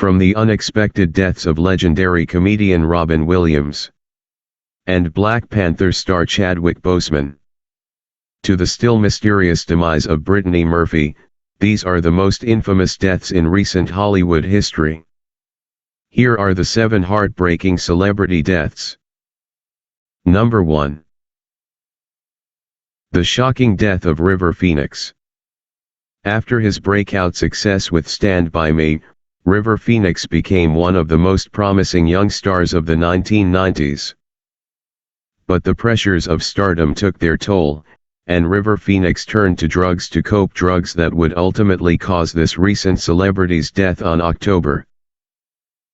From the unexpected deaths of legendary comedian Robin Williams and Black Panther star Chadwick Boseman, to the still mysterious demise of Brittany Murphy, these are the most infamous deaths in recent Hollywood history. Here are the 7 heartbreaking celebrity deaths. Number 1. The shocking death of River Phoenix. After his breakout success with Stand By Me, River Phoenix became one of the most promising young stars of the 1990s. But the pressures of stardom took their toll, and River Phoenix turned to drugs to cope, drugs that would ultimately cause this recent celebrity's death on October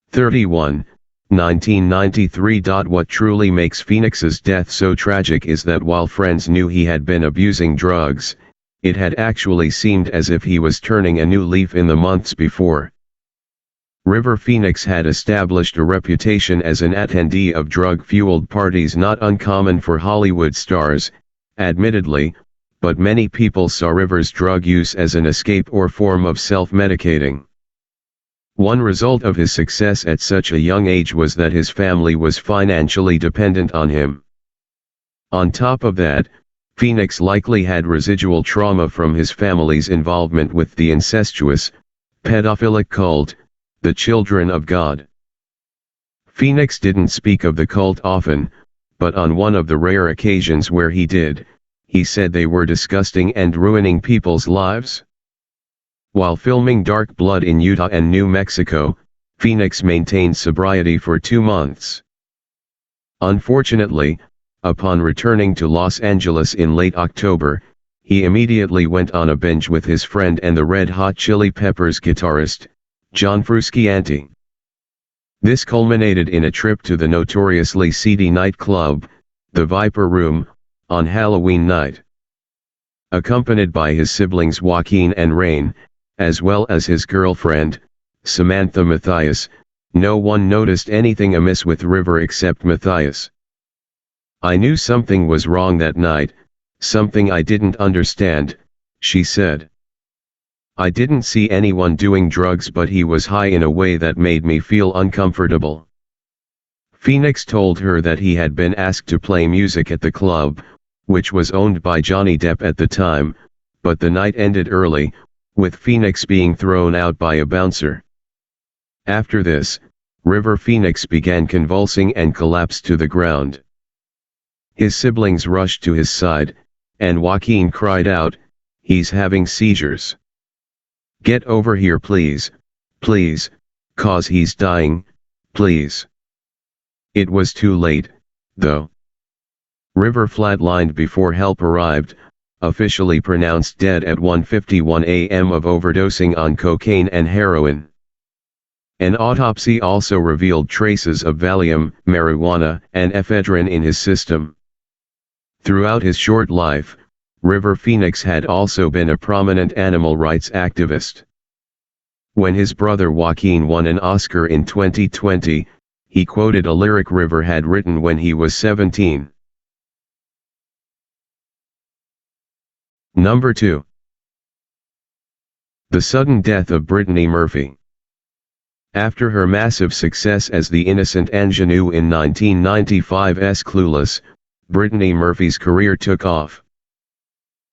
31, 1993. What truly makes Phoenix's death so tragic is that while friends knew he had been abusing drugs, it had actually seemed as if he was turning a new leaf in the months before. River Phoenix had established a reputation as an attendee of drug-fueled parties, not uncommon for Hollywood stars, admittedly, but many people saw River's drug use as an escape or form of self-medicating. One result of his success at such a young age was that his family was financially dependent on him. On top of that, Phoenix likely had residual trauma from his family's involvement with the incestuous, pedophilic cult, the Children of God. Phoenix didn't speak of the cult often, but on one of the rare occasions where he did, he said they were disgusting and ruining people's lives. While filming Dark Blood in Utah and New Mexico, Phoenix maintained sobriety for 2 months. Unfortunately, upon returning to Los Angeles in late October, he immediately went on a binge with his friend and the Red Hot Chili Peppers guitarist, John Frusciante. This culminated in a trip to the notoriously seedy nightclub, the Viper Room, on Halloween night. Accompanied by his siblings Joaquin and Rain, as well as his girlfriend, Samantha Matthias, no one noticed anything amiss with River except Matthias. "I knew something was wrong that night, something I didn't understand," she said. "I didn't see anyone doing drugs, but he was high in a way that made me feel uncomfortable." Phoenix told her that he had been asked to play music at the club, which was owned by Johnny Depp at the time, but the night ended early, with Phoenix being thrown out by a bouncer. After this, River Phoenix began convulsing and collapsed to the ground. His siblings rushed to his side, and Joaquin cried out, "He's having seizures. Get over here please, please, cause he's dying, please." It was too late, though. River flatlined before help arrived, officially pronounced dead at 1:51 a.m. of overdosing on cocaine and heroin. An autopsy also revealed traces of Valium, marijuana, and ephedrine in his system. Throughout his short life, River Phoenix had also been a prominent animal rights activist. When his brother Joaquin won an Oscar in 2020, he quoted a lyric River had written when he was 17. Number 2. The sudden death of Brittany Murphy. After her massive success as the innocent ingenue in 1995's Clueless, Brittany Murphy's career took off.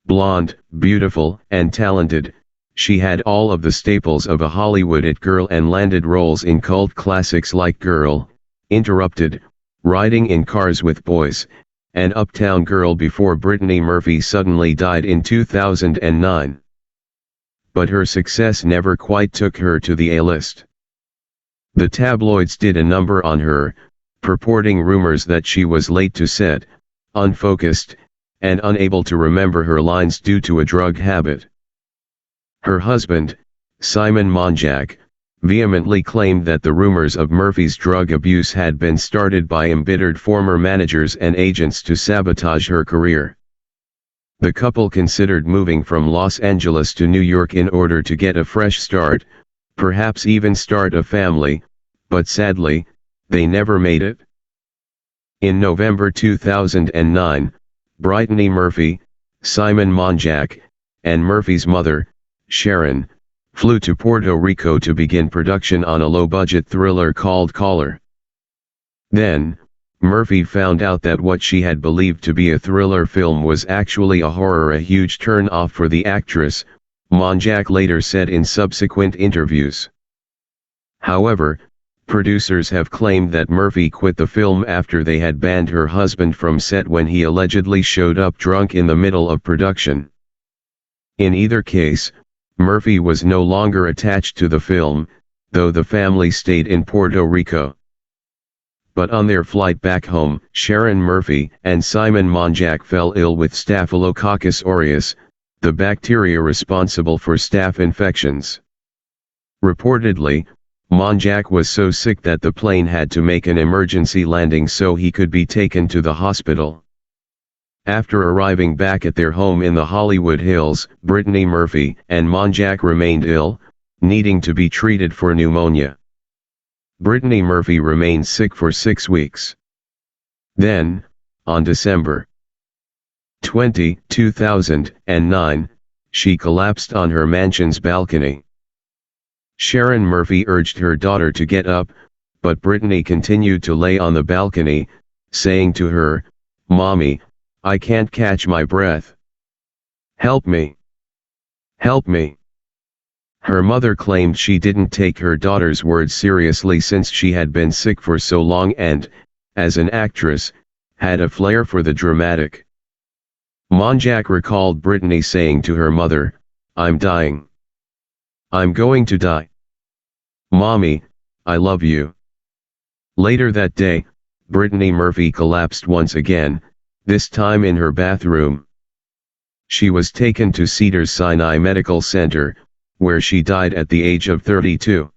Blonde, beautiful, and talented, she had all of the staples of a Hollywood it girl and landed roles in cult classics like Girl, Interrupted, Riding in Cars with Boys, and Uptown Girl before Brittany Murphy suddenly died in 2009. But her success never quite took her to the A-list. The tabloids did a number on her, purporting rumors that she was late to set, unfocused, and unable to remember her lines due to a drug habit. Her husband, Simon Monjack, vehemently claimed that the rumors of Murphy's drug abuse had been started by embittered former managers and agents to sabotage her career. The couple considered moving from Los Angeles to New York in order to get a fresh start, perhaps even start a family, but sadly, they never made it. In November 2009, Brittany Murphy, Simon Monjack, and Murphy's mother, Sharon, flew to Puerto Rico to begin production on a low-budget thriller called Caller. Then, Murphy found out that what she had believed to be a thriller film was actually a horror, a huge turn-off for the actress, Monjack later said in subsequent interviews. However, producers have claimed that Murphy quit the film after they had banned her husband from set when he allegedly showed up drunk in the middle of production. In either case, Murphy was no longer attached to the film, though the family stayed in Puerto Rico. But on their flight back home, Sharon Murphy and Simon Monjack fell ill with Staphylococcus aureus, the bacteria responsible for staph infections. Reportedly, Monjack was so sick that the plane had to make an emergency landing so he could be taken to the hospital. After arriving back at their home in the Hollywood Hills, Brittany Murphy and Monjack remained ill, needing to be treated for pneumonia. Brittany Murphy remained sick for 6 weeks. Then, on December 20, 2009, she collapsed on her mansion's balcony. Sharon Murphy urged her daughter to get up, but Brittany continued to lay on the balcony, saying to her, "Mommy, I can't catch my breath. Help me. Help me." Her mother claimed she didn't take her daughter's words seriously since she had been sick for so long and, as an actress, had a flair for the dramatic. Monjack recalled Brittany saying to her mother, "I'm dying. I'm going to die. Mommy, I love you." Later that day, Brittany Murphy collapsed once again, this time in her bathroom. She was taken to Cedars-Sinai Medical Center, where she died at the age of 32.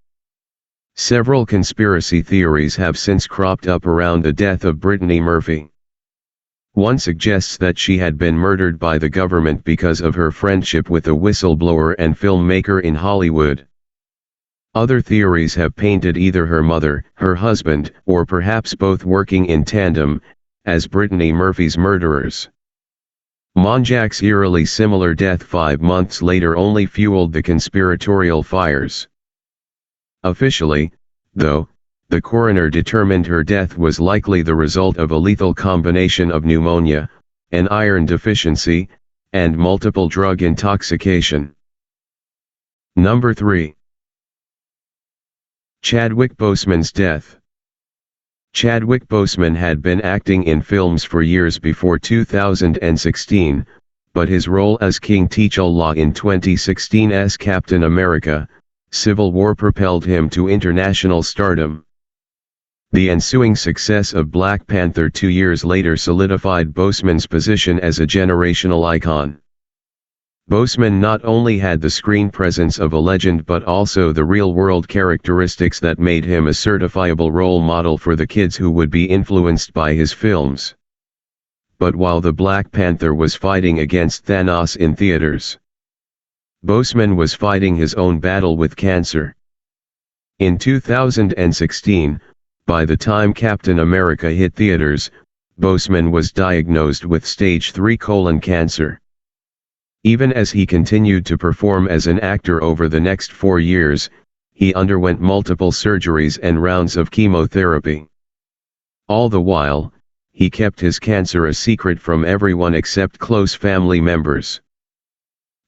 Several conspiracy theories have since cropped up around the death of Brittany Murphy. One suggests that she had been murdered by the government because of her friendship with a whistleblower and filmmaker in Hollywood. Other theories have painted either her mother, her husband, or perhaps both working in tandem, as Brittany Murphy's murderers. Monjack's eerily similar death 5 months later only fueled the conspiratorial fires. Officially, though, the coroner determined her death was likely the result of a lethal combination of pneumonia, an iron deficiency, and multiple drug intoxication. Number 3. Chadwick Boseman's death. Chadwick Boseman had been acting in films for years before 2016, but his role as King T'Challa in 2016's Captain America: Civil War propelled him to international stardom. The ensuing success of Black Panther 2 years later solidified Boseman's position as a generational icon. Boseman not only had the screen presence of a legend but also the real-world characteristics that made him a certifiable role model for the kids who would be influenced by his films. But while the Black Panther was fighting against Thanos in theaters, Boseman was fighting his own battle with cancer. In 2016, by the time Captain America hit theaters, Boseman was diagnosed with stage 3 colon cancer. Even as he continued to perform as an actor over the next 4 years, he underwent multiple surgeries and rounds of chemotherapy. All the while, he kept his cancer a secret from everyone except close family members.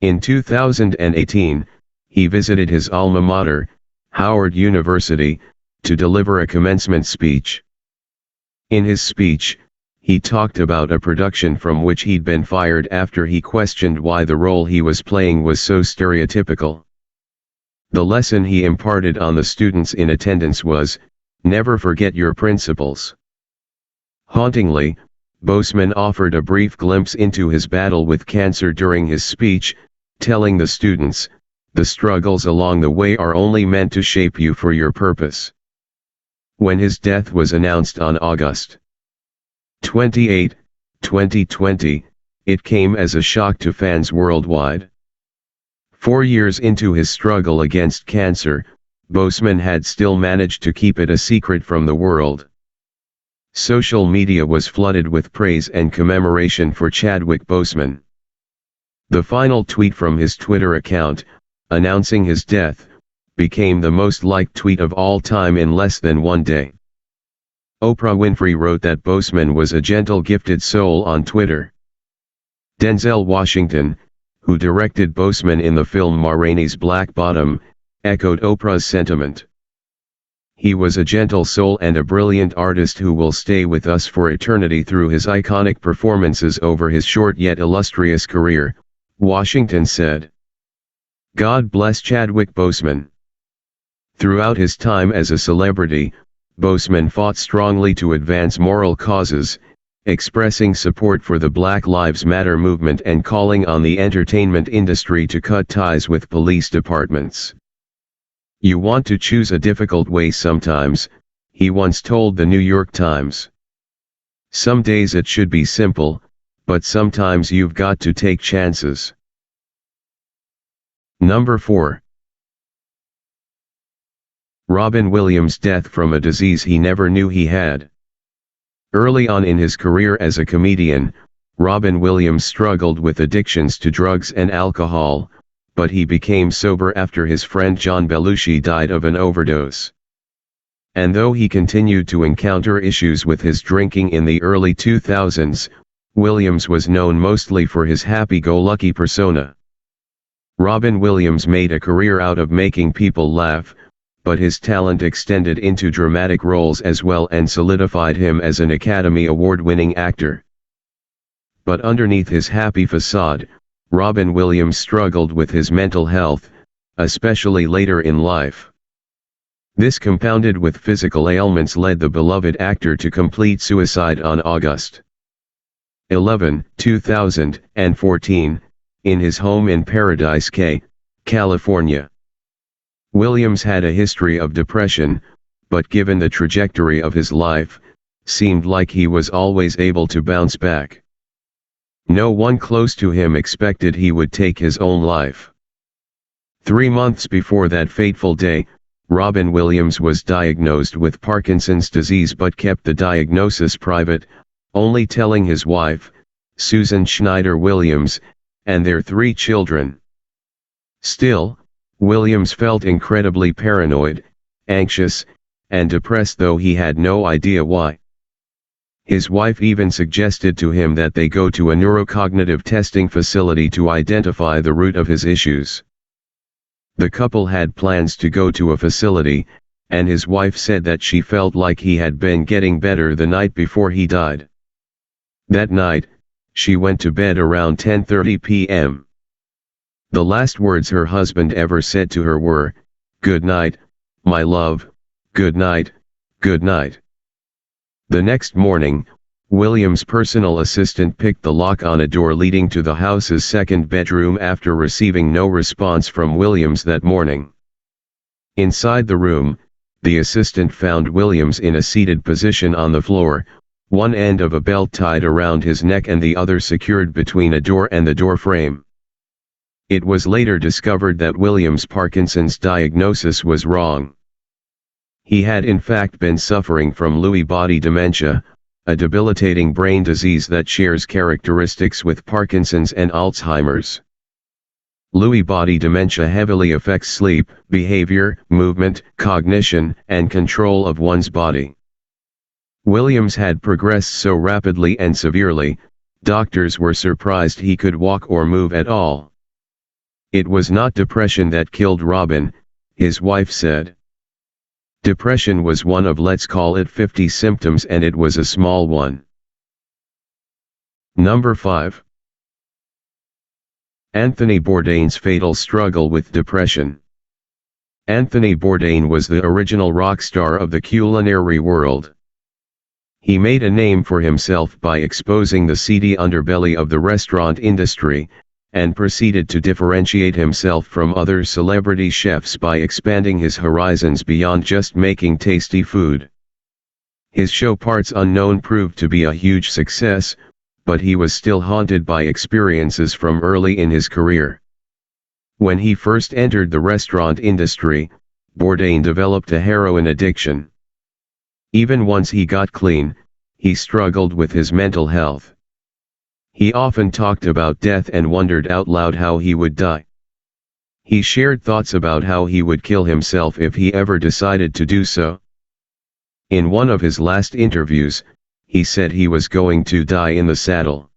In 2018, he visited his alma mater, Howard University, to deliver a commencement speech. In his speech, he talked about a production from which he'd been fired after he questioned why the role he was playing was so stereotypical. The lesson he imparted on the students in attendance was, "Never forget your principles." Hauntingly, Boseman offered a brief glimpse into his battle with cancer during his speech, telling the students, "The struggles along the way are only meant to shape you for your purpose." When his death was announced on August 28, 2020, it came as a shock to fans worldwide. 4 years into his struggle against cancer, Boseman had still managed to keep it a secret from the world. Social media was flooded with praise and commemoration for Chadwick Boseman. The final tweet from his Twitter account, announcing his death, became the most liked tweet of all time in less than one day. Oprah Winfrey wrote that Boseman was a gentle, gifted soul on Twitter. Denzel Washington, who directed Boseman in the film Ma Rainey's Black Bottom, echoed Oprah's sentiment. He was a gentle soul and a brilliant artist who will stay with us for eternity through his iconic performances over his short yet illustrious career, Washington said. God bless Chadwick Boseman. Throughout his time as a celebrity, Boseman fought strongly to advance moral causes, expressing support for the Black Lives Matter movement and calling on the entertainment industry to cut ties with police departments. You want to choose a difficult way sometimes, he once told the New York Times. Some days it should be simple, but sometimes you've got to take chances. Number 4. Robin Williams' death from a disease he never knew he had. Early on in his career as a comedian, Robin Williams struggled with addictions to drugs and alcohol, but he became sober after his friend John Belushi died of an overdose. And though he continued to encounter issues with his drinking in the early 2000s, Williams was known mostly for his happy-go-lucky persona. Robin Williams made a career out of making people laugh, but his talent extended into dramatic roles as well and solidified him as an Academy Award-winning actor. But underneath his happy facade, Robin Williams struggled with his mental health, especially later in life. This, compounded with physical ailments, led the beloved actor to complete suicide on August 11, 2014, in his home in Paradise Cay, California. Williams had a history of depression, but given the trajectory of his life, seemed like he was always able to bounce back. No one close to him expected he would take his own life. 3 months before that fateful day, Robin Williams was diagnosed with Parkinson's disease but kept the diagnosis private, only telling his wife, Susan Schneider Williams, and their 3 children. Still, Williams felt incredibly paranoid, anxious, and depressed, though he had no idea why. His wife even suggested to him that they go to a neurocognitive testing facility to identify the root of his issues. The couple had plans to go to a facility, and his wife said that she felt like he had been getting better the night before he died. That night, she went to bed around 10:30 p.m. The last words her husband ever said to her were, "Good night, my love, good night, good night." The next morning, Williams' personal assistant picked the lock on a door leading to the house's second bedroom after receiving no response from Williams that morning. Inside the room, the assistant found Williams in a seated position on the floor, one end of a belt tied around his neck and the other secured between a door and the door frame. It was later discovered that Williams' Parkinson's diagnosis was wrong. He had in fact been suffering from Lewy body dementia, a debilitating brain disease that shares characteristics with Parkinson's and Alzheimer's. Lewy body dementia heavily affects sleep, behavior, movement, cognition, and control of one's body. Williams had progressed so rapidly and severely, doctors were surprised he could walk or move at all. It was not depression that killed Robin, his wife said. Depression was one of, let's call it, 50 symptoms, and it was a small one. Number 5. Anthony Bourdain's fatal struggle with depression. Anthony Bourdain was the original rock star of the culinary world. He made a name for himself by exposing the seedy underbelly of the restaurant industry, and proceeded to differentiate himself from other celebrity chefs by expanding his horizons beyond just making tasty food. His show Parts Unknown proved to be a huge success, but he was still haunted by experiences from early in his career. When he first entered the restaurant industry, Bourdain developed a heroin addiction. Even once he got clean, he struggled with his mental health. He often talked about death and wondered out loud how he would die. He shared thoughts about how he would kill himself if he ever decided to do so. In one of his last interviews, he said he was going to die in the saddle.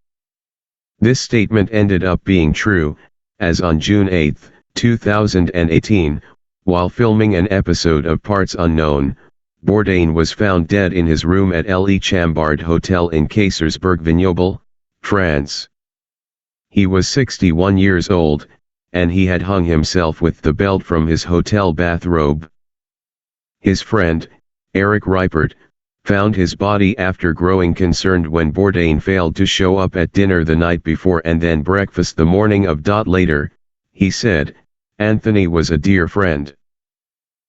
This statement ended up being true, as on June 8, 2018, while filming an episode of Parts Unknown, Bourdain was found dead in his room at Le Chambard Hotel in Kaysersberg-Vignoble, France. He was 61 years old, and he had hung himself with the belt from his hotel bathrobe. His friend, Eric Reipert, found his body after growing concerned when Bourdain failed to show up at dinner the night before and then breakfast the morning of. Later, he said, "Anthony was a dear friend.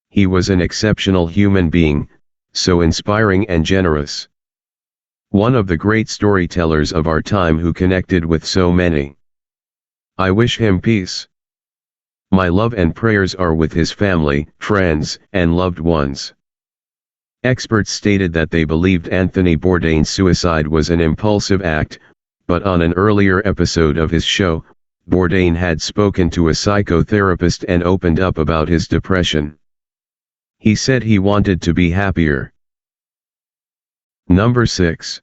He was an exceptional human being, so inspiring and generous. One of the great storytellers of our time who connected with so many. I wish him peace. My love and prayers are with his family, friends, and loved ones." Experts stated that they believed Anthony Bourdain's suicide was an impulsive act, but on an earlier episode of his show, Bourdain had spoken to a psychotherapist and opened up about his depression. He said he wanted to be happier. Number 6.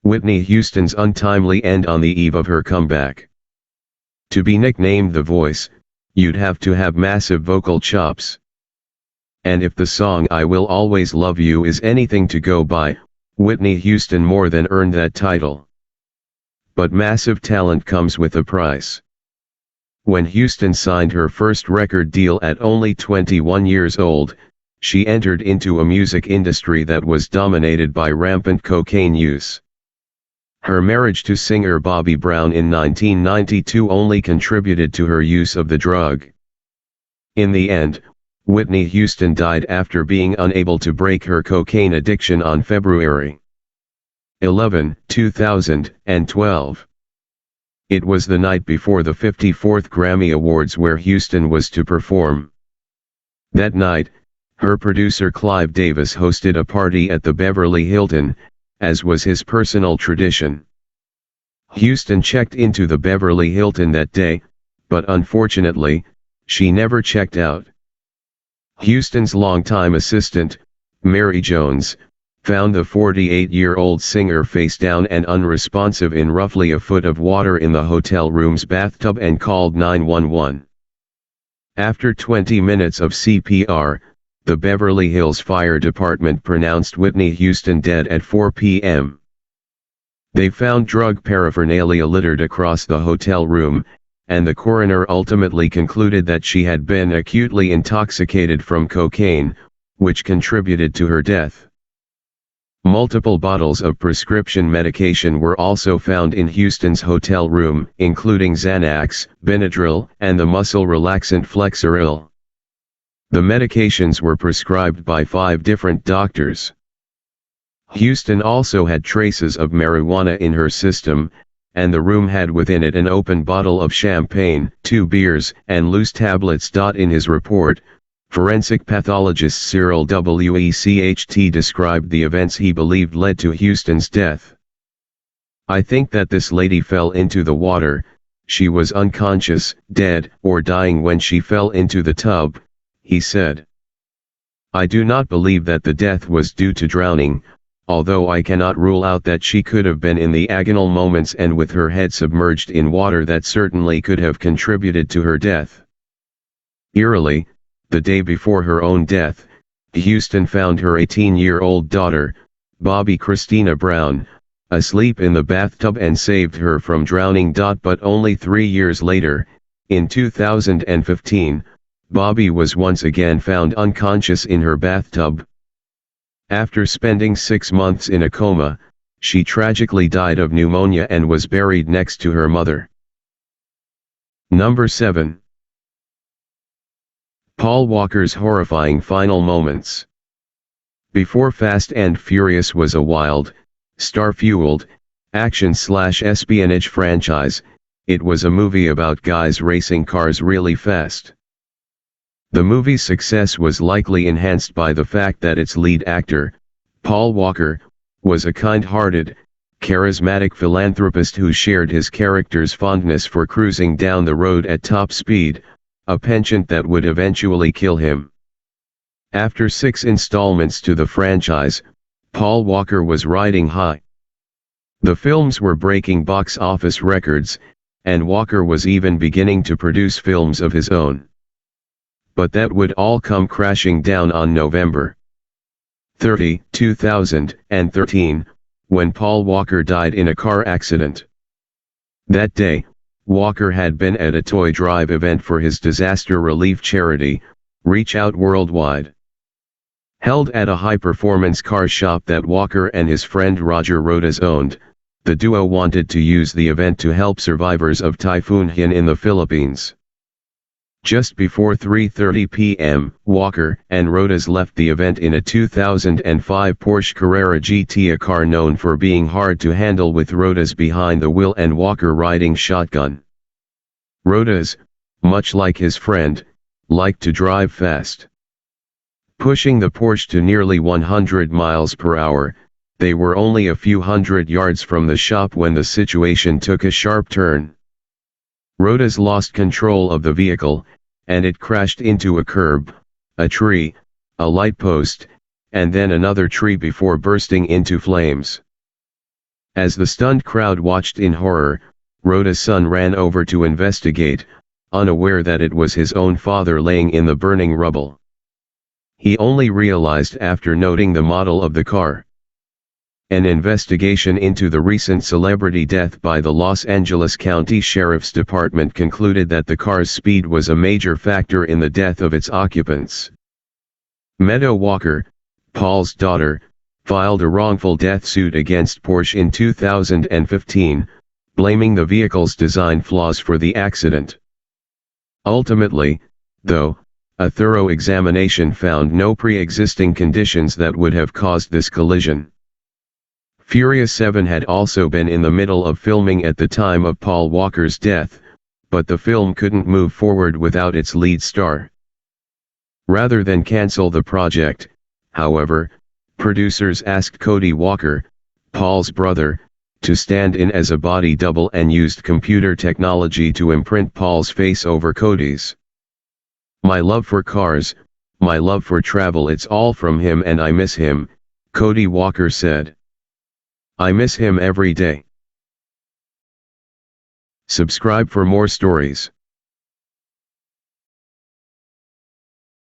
Whitney Houston's untimely end on the eve of her comeback. To be nicknamed The Voice, you'd have to have massive vocal chops. And if the song I Will Always Love You is anything to go by, Whitney Houston more than earned that title. But massive talent comes with a price. When Houston signed her first record deal at only 21 years old, she entered into a music industry that was dominated by rampant cocaine use. Her marriage to singer Bobby Brown in 1992 only contributed to her use of the drug. In the end, Whitney Houston died after being unable to break her cocaine addiction on February 11, 2012. It was the night before the 54th Grammy Awards where Houston was to perform. That night, her producer Clive Davis hosted a party at the Beverly Hilton, as was his personal tradition. Houston checked into the Beverly Hilton that day, but unfortunately, she never checked out. Houston's longtime assistant, Mary Jones, found the 48-year-old singer face down and unresponsive in roughly a foot of water in the hotel room's bathtub and called 911. After 20 minutes of CPR, the Beverly Hills Fire Department pronounced Whitney Houston dead at 4 p.m. They found drug paraphernalia littered across the hotel room, and the coroner ultimately concluded that she had been acutely intoxicated from cocaine, which contributed to her death. Multiple bottles of prescription medication were also found in Houston's hotel room, including Xanax, Benadryl, and the muscle relaxant Flexeril. The medications were prescribed by 5 different doctors. Houston also had traces of marijuana in her system, and the room had within it an open bottle of champagne, 2 beers, and loose tablets. In his report, forensic pathologist Cyril Wecht described the events he believed led to Houston's death. "I think that this lady fell into the water. She was unconscious, dead, or dying when she fell into the tub," he said. "I do not believe that the death was due to drowning, although I cannot rule out that she could have been in the agonal moments and with her head submerged in water. That certainly could have contributed to her death." Eerily, the day before her own death, Houston found her 18-year-old daughter, Bobby Christina Brown, asleep in the bathtub and saved her from drowning. But only 3 years later, in 2015, Bobby was once again found unconscious in her bathtub. After spending 6 months in a coma, she tragically died of pneumonia and was buried next to her mother. Number 7. Paul Walker's horrifying final moments. Before Fast and Furious was a wild, star-fueled, action/espionage franchise, it was a movie about guys racing cars really fast. The movie's success was likely enhanced by the fact that its lead actor, Paul Walker, was a kind-hearted, charismatic philanthropist who shared his character's fondness for cruising down the road at top speed, a penchant that would eventually kill him. After 6 installments to the franchise, Paul Walker was riding high. The films were breaking box office records, and Walker was even beginning to produce films of his own. But that would all come crashing down on November 30, 2013, when Paul Walker died in a car accident. That day, Walker had been at a toy drive event for his disaster relief charity, Reach Out Worldwide. Held at a high-performance car shop that Walker and his friend Roger Rodas owned, the duo wanted to use the event to help survivors of Typhoon Haiyan in the Philippines. Just before 3:30 p.m., Walker and Rodas left the event in a 2005 Porsche Carrera GT, a car known for being hard to handle, with Rodas behind the wheel and Walker riding shotgun. Rodas, much like his friend, liked to drive fast. Pushing the Porsche to nearly 100 miles per hour, they were only a few hundred yards from the shop when the situation took a sharp turn. Rodas lost control of the vehicle, and it crashed into a curb, a tree, a light post, and then another tree before bursting into flames. As the stunned crowd watched in horror, Rodas' son ran over to investigate, unaware that it was his own father laying in the burning rubble. He only realized after noting the model of the car. An investigation into the recent celebrity death by the Los Angeles County Sheriff's Department concluded that the car's speed was a major factor in the death of its occupants. Meadow Walker, Paul's daughter, filed a wrongful death suit against Porsche in 2015, blaming the vehicle's design flaws for the accident. Ultimately, though, a thorough examination found no pre-existing conditions that would have caused this collision. Furious 7 had also been in the middle of filming at the time of Paul Walker's death, but the film couldn't move forward without its lead star. Rather than cancel the project, however, producers asked Cody Walker, Paul's brother, to stand in as a body double and used computer technology to imprint Paul's face over Cody's. "My love for cars, my love for travel, it's all from him, and I miss him," Cody Walker said. "I miss him every day." Subscribe for more stories.